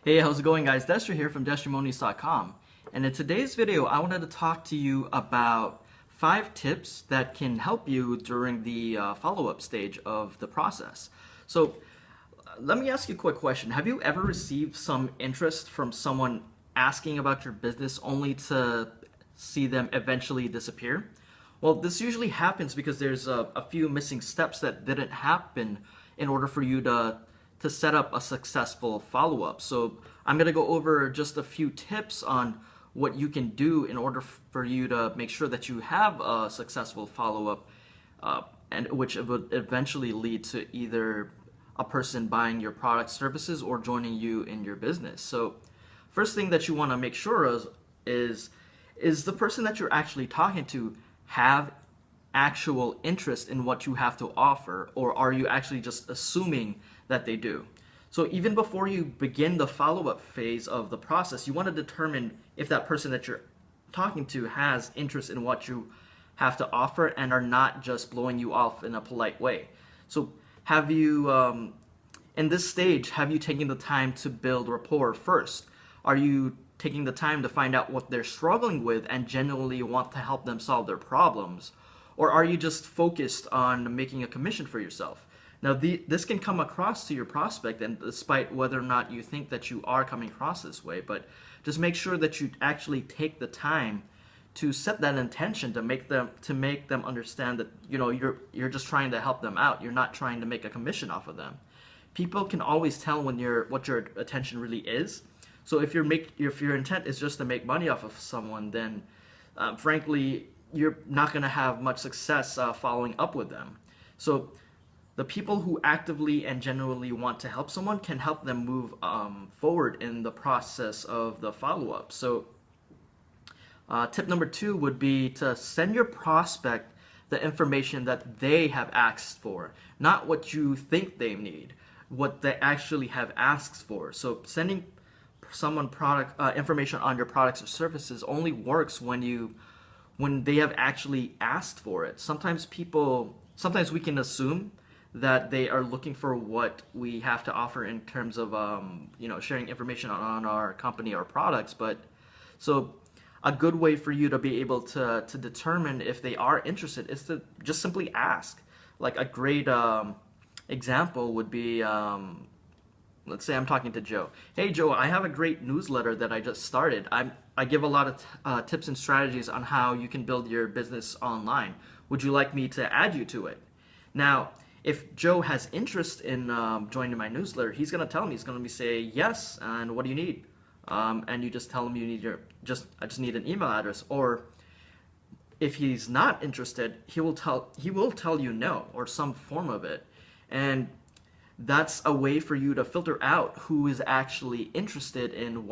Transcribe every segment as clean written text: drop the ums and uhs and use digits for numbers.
Hey, how's it going, guys? Destry here from DestryMonies.com. And in today's video, I wanted to talk to you about 5 tips that can help you during the follow-up stage of the process. So, let me ask you a quick question. Have you ever received some interest from someone asking about your business only to see them eventually disappear? Well, this usually happens because there's a few missing steps that didn't happen in order for you to set up a successful follow-up. So I'm going to go over just a few tips on what you can do in order for you to make sure that you have a successful follow-up, and which would eventually lead to either a person buying your product services or joining you in your business. So first thing that you want to make sure of is the person that you're actually talking to have actual interest in what you have to offer, or are you actually just assuming that they do? So even before you begin the follow-up phase of the process, you want to determine if that person that you're talking to has interest in what you have to offer and are not just blowing you off in a polite way. So have you, in this stage, have you taken the time to build rapport first? Are you taking the time to find out what they're struggling with and genuinely want to help them solve their problems? Or are you just focused on making a commission for yourself? Now, this can come across to your prospect, and despite whether or not you think that you are coming across this way, but just make sure that you actually take the time to set that intention to make them understand that you're just trying to help them out. You're not trying to make a commission off of them. People can always tell when what your attention really is. So if your intent is just to make money off of someone, then frankly, you're not going to have much success following up with them. So the people who actively and genuinely want to help someone can help them move forward in the process of the follow-up. So tip number 2 would be to send your prospect the information that they have asked for, not what you think they need, what they actually have asked for. So sending someone information on your products or services only works when they have actually asked for it. Sometimes we can assume that they are looking for what we have to offer in terms of sharing information on our company or products. But so a good way for you to be able to determine if they are interested is to just simply ask. Like a great example would be, let's say I'm talking to Joe. Hey Joe, I have a great newsletter that I just started. I give a lot of tips and strategies on how you can build your business online. Would you like me to add you to it? Now, if Joe has interest in joining my newsletter, he's going to tell me. He's going to say yes, and what do you need? And you just tell him you need I just need an email address. Or if he's not interested, he will tell you no, or some form of it. And that's a way for you to filter out who is actually interested in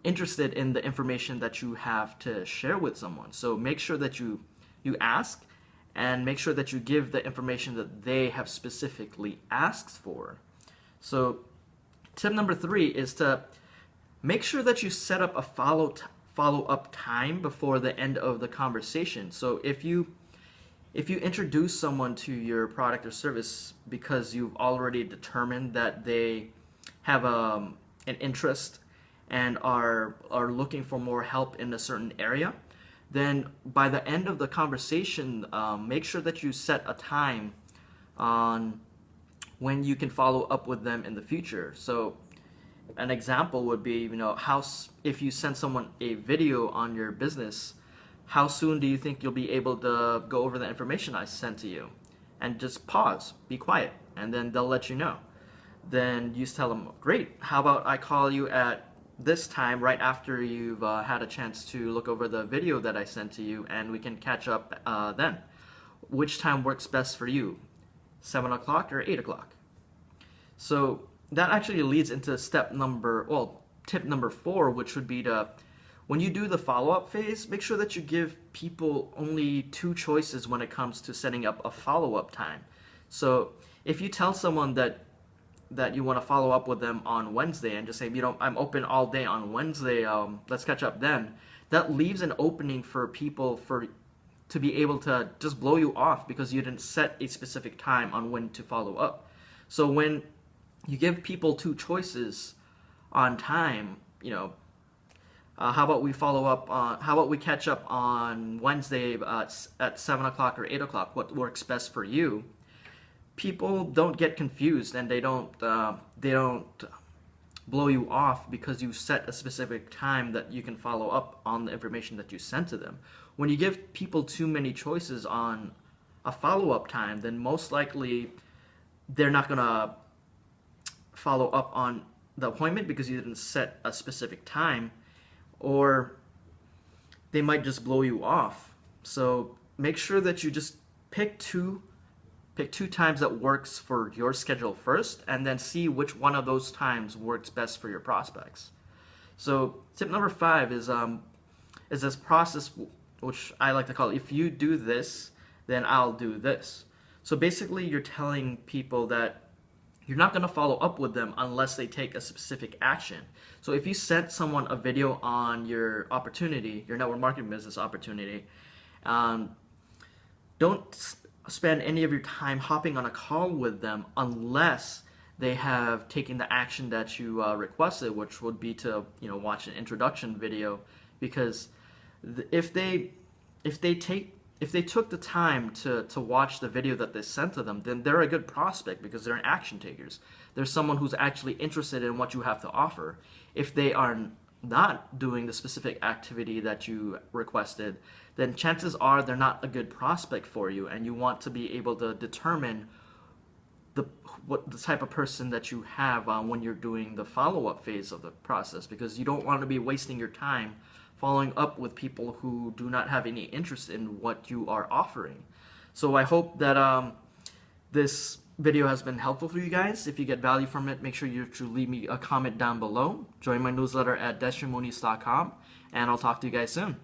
interested in the information that you have to share with someone. So make sure that you ask, and make sure that you give the information that they have specifically asked for. So tip number 3 is to make sure that you set up a follow-up time before the end of the conversation. So if you introduce someone to your product or service because you've already determined that they have an interest and are looking for more help in a certain area, then by the end of the conversation, make sure that you set a time on when you can follow up with them in the future. So an example would be, if you send someone a video on your business, how soon do you think you'll be able to go over the information I sent to you? And just pause, be quiet, and then they'll let you know. Then you just tell them, great, how about I call you at this time right after you've had a chance to look over the video that I sent to you, and we can catch up then. Which time works best for you? 7 o'clock or 8 o'clock? So that actually leads into tip number 4, which would be when you do the follow-up phase, make sure that you give people only 2 choices when it comes to setting up a follow-up time. So if you tell someone that you want to follow up with them on Wednesday and just say, I'm open all day on Wednesday, let's catch up then, that leaves an opening for people to be able to just blow you off because you didn't set a specific time on when to follow up. So when you give people two choices on time, how about we follow up on, how about we catch up on Wednesday at 7 o'clock or 8 o'clock, what works best for you? People don't get confused, and they don't blow you off because you set a specific time that you can follow up on the information that you sent to them. When you give people too many choices on a follow-up time, then most likely they're not going to follow up on the appointment because you didn't set a specific time, or they might just blow you off. So make sure that you just pick two times that works for your schedule first, and then see which one of those times works best for your prospects. So tip number 5 is this process, which I like to call, if you do this, then I'll do this. So basically you're telling people that you're not going to follow up with them unless they take a specific action. So if you sent someone a video on your opportunity, your network marketing business opportunity, don't spend any of your time hopping on a call with them unless they have taken the action that you requested, which would be to watch an introduction video. Because if they took the time to watch the video that they sent to them, then they're a good prospect because they're action takers. They're someone who's actually interested in what you have to offer. If they are not doing the specific activity that you requested, then chances are they're not a good prospect for you, and you want to be able to determine what the type of person that you have when you're doing the follow-up phase of the process, because you don't want to be wasting your time following up with people who do not have any interest in what you are offering. So I hope that this video has been helpful for you guys. If you get value from it, make sure you leave me a comment down below. Join my newsletter at DeshaMoniz.com, and I'll talk to you guys soon.